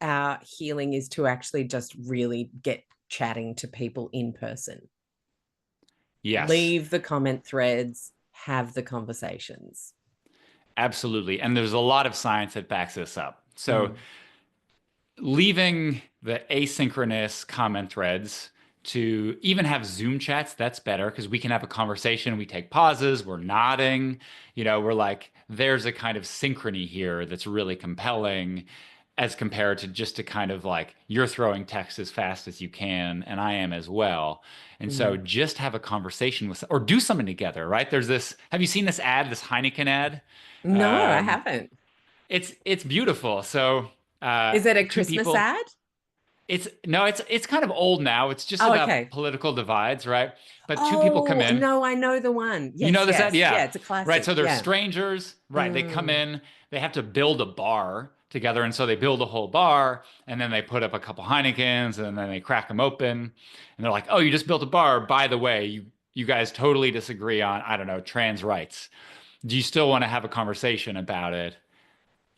our healing is to actually just really get chatting to people in person? Yes, Leave the comment threads, have the conversations. absolutely. And there's a lot of science that backs this up. So Mm. leaving the asynchronous comment threads to even have Zoom chats, that's better because we can have a conversation. We take pauses, we're nodding, we're like, there's a kind of synchrony here that's really compelling as compared to just to kind of like you're throwing text as fast as you can and I am as well. And so Mm. just have a conversation with or do something together, right? There's this, have you seen this ad, this Heineken ad? No, I Um, haven't. it's beautiful. So Is it a two Christmas people. ad? It's no, it's kind of old now. It's just Oh, about okay. political divides, right? But two people come Oh, in. no, I know the one. You know Yes, this ad? yes. Yeah. Yeah, it's a Right. classic. So they're Yeah. strangers, right? They come Mm. in, they have to build a bar together. And so they build a whole bar and then they put up a couple Heinekens and then they crack them open. And they're like, oh, you just built a bar. By the way, you guys totally disagree on, I don't know, trans rights. Do you still want to have a conversation about it?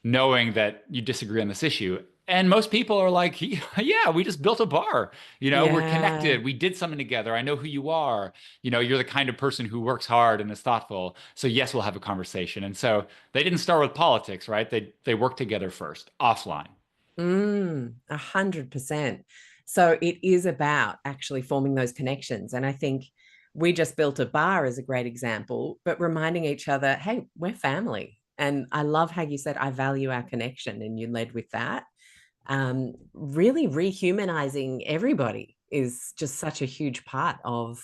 Knowing that you disagree on this issue. And most people are like, yeah, we just built a bar. We're Yeah. connected. We did something together. I know who you are. You're the kind of person who works hard and is thoughtful. So yes, we'll have a conversation. And so they didn't start with politics, right? They worked together first, offline. 100%. So it is about actually forming those connections. And I think we just built a bar as a great example, but reminding each other, hey, we're family. And I love how you said, I value our connection. And you led with that. Really rehumanizing everybody is just such a huge part of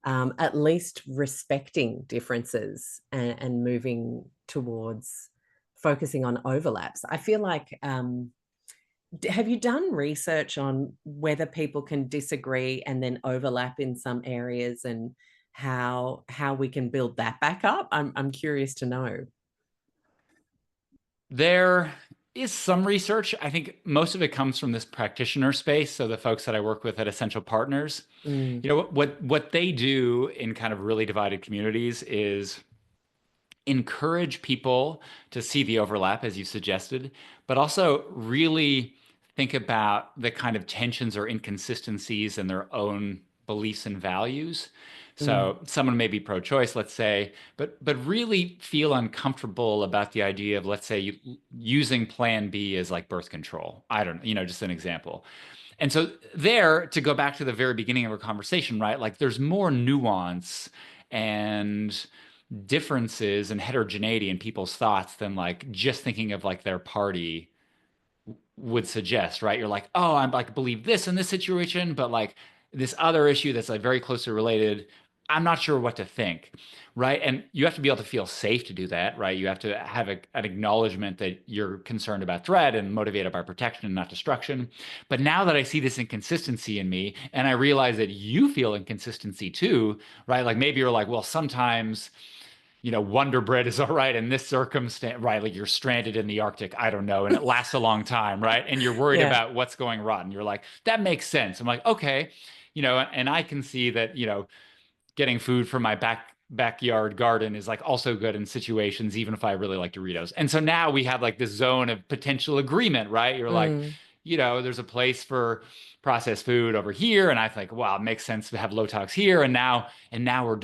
at least respecting differences and moving towards focusing on overlaps. I feel like Have you done research on whether people can disagree and then overlap in some areas, and how we can build that back up? I'm curious to know. There is some research. I think most of it comes from this practitioner space. So the folks that I work with at Essential Partners, Mm, what they do in kind of really divided communities is encourage people to see the overlap, as you suggested, but also really think about the kind of tensions or inconsistencies in their own beliefs and values. mm, So someone may be pro-choice, let's say, but really feel uncomfortable about the idea of, let's say, using Plan B as like birth control. I don't, just an example. And so there, to go back to the very beginning of our conversation, right? Like there's more nuance and differences and heterogeneity in people's thoughts than like just thinking of like their party would suggest, right? You're like, oh, I'm like believe this in this situation, but like this other issue that's like very closely related, I'm not sure what to think, right? And you have to be able to feel safe to do that, right? You have to have an acknowledgement that you're concerned about threat and motivated by protection and not destruction. But now that I see this inconsistency in me and I realize that you feel inconsistency too, right? Like maybe you're like, well, sometimes Wonder Bread is all right in this circumstance, right? Like you're stranded in the Arctic, I don't know, and it lasts a long time, right? And you're worried yeah. about what's going rotten. You're like, that makes sense. I'm like, okay, and I can see that, getting food from my backyard garden is like also good in situations, even if I really like Doritos. And so now we have like this zone of potential agreement, right? You're like, Mm, there's a place for processed food over here, and I think, wow, it makes sense to have low tox here. And now we're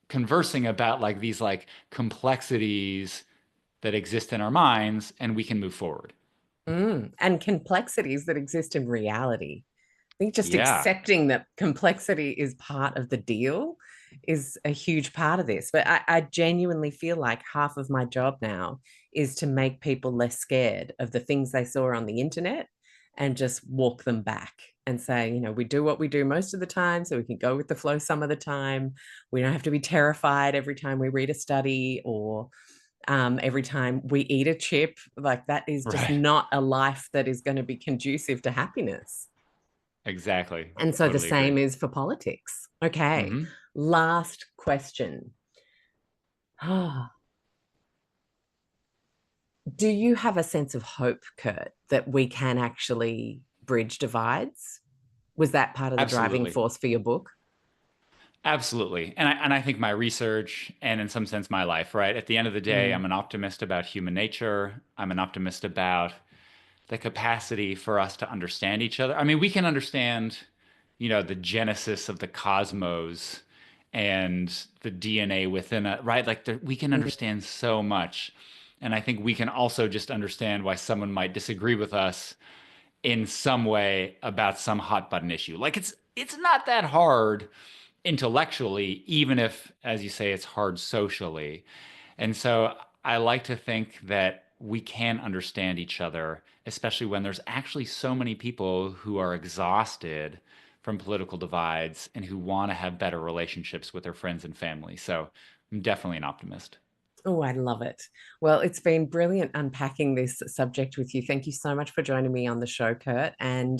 conversing about like these like complexities that exist in our minds, and we can move forward. And complexities that exist in reality. I think just Yeah, accepting that complexity is part of the deal is a huge part of this. But I genuinely feel like half of my job now is to make people less scared of the things they saw on the internet and just walk them back and say, we do what we do most of the time, so we can go with the flow some of the time. We don't have to be terrified every time we read a study or every time we eat a chip. Like that is just right. not a life that is going to be conducive to happiness. Exactly. And so the Totally same agree. is for politics. Okay. Hmm. Last question. Do you have a sense of hope, Kurt, that we can actually bridge divides? Was that part of the driving Absolutely. force for your book? Absolutely. And I think my research and in some sense my life, right? At the end of the day, Mm, I'm an optimist about human nature. I'm an optimist about the capacity for us to understand each other. I mean, we can understand, the genesis of the cosmos and the DNA within it, right? Like we can mm, understand so much. And I think we can also just understand why someone might disagree with us in some way about some hot button issue. Like it's not that hard intellectually, even if, as you say, it's hard socially. And so I like to think that we can understand each other, especially when there's actually so many people who are exhausted from political divides and who want to have better relationships with their friends and family. So I'm definitely an optimist. Oh, I love it. Well, it's been brilliant unpacking this subject with you. Thank you so much for joining me on the show, Kurt. And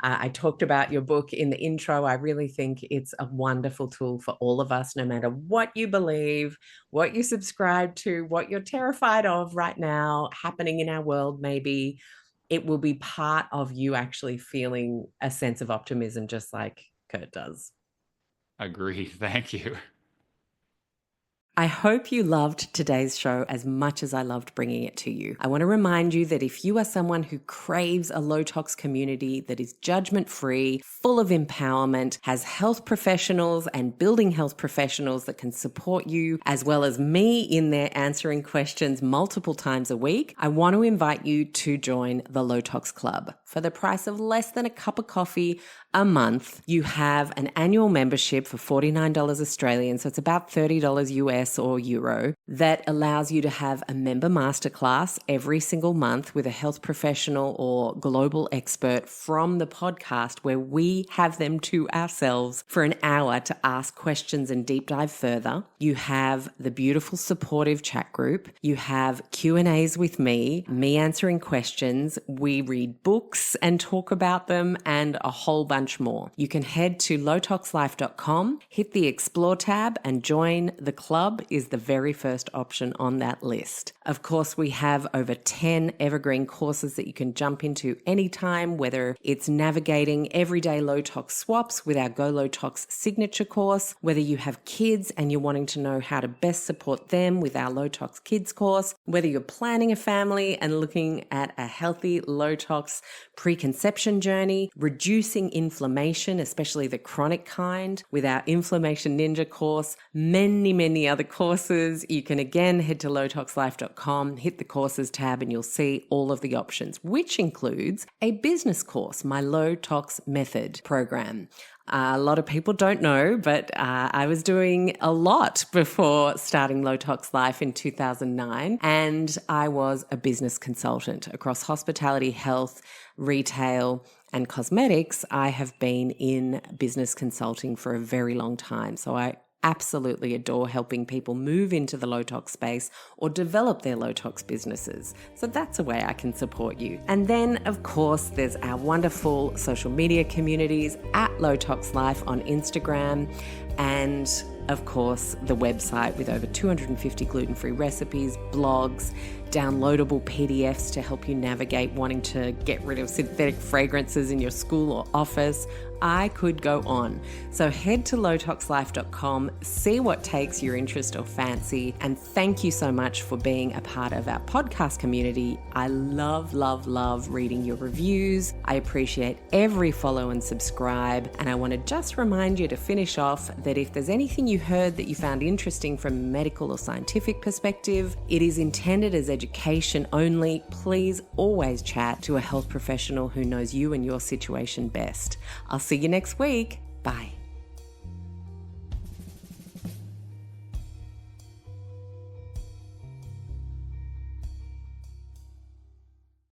I talked about your book in the intro. I really think it's a wonderful tool for all of us, no matter what you believe, what you subscribe to, what you're terrified of right now happening in our world, maybe. It will be part of you actually feeling a sense of optimism, just like Kurt does. Agree. Thank you. I hope you loved today's show as much as I loved bringing it to you. I want to remind you that if you are someone who craves a low tox community that is judgment free, full of empowerment, has health professionals and building health professionals that can support you, as well as me in there answering questions multiple times a week, I want to invite you to join the Low Tox Club. For the price of less than a cup of coffee a month, you have an annual membership for $49 Australian, so it's about $30 US US or Euro, that allows you to have a member masterclass every single month with a health professional or global expert from the podcast, where we have them to ourselves for an hour to ask questions and deep dive further. You have the beautiful supportive chat group. You have Q&As with me answering questions. We read books and talk about them, and a whole bunch more. You can head to lowtoxlife.com, hit the explore tab, and join the club is the very first option on that list. Of course, we have over 10 evergreen courses that you can jump into anytime, whether it's navigating everyday low tox swaps with our Go Low Tox signature course, whether you have kids and you're wanting to know how to best support them with our Low Tox Kids course, whether you're planning a family and looking at a healthy low tox preconception journey, reducing inflammation, especially the chronic kind, with our Inflammation Ninja course, many other courses. You can again head to lowtoxlife.com, hit the courses tab, and you'll see all of the options, which includes a business course, my Low Tox Method program. A lot of people don't know, but I was doing a lot before starting Low Tox Life in 2009, and I was a business consultant across hospitality, health, retail, and cosmetics. I have been in business consulting for a very long time, so I absolutely adore helping people move into the low tox space or develop their low tox businesses. So that's a way I can support you. And then, of course, there's our wonderful social media communities at Low Tox Life on Instagram, and of course, the website with over 250 gluten-free recipes, blogs, downloadable PDFs to help you navigate wanting to get rid of synthetic fragrances in your school or office. I could go on. So head to lowtoxlife.com, see what takes your interest or fancy, and thank you so much for being a part of our podcast community. I love reading your reviews. I appreciate every follow and subscribe, and I want to just remind you to finish off that if there's anything you heard that you found interesting from a medical or scientific perspective, it is intended as education only. Please always chat to a health professional who knows you and your situation best. I'll see you next week. Bye.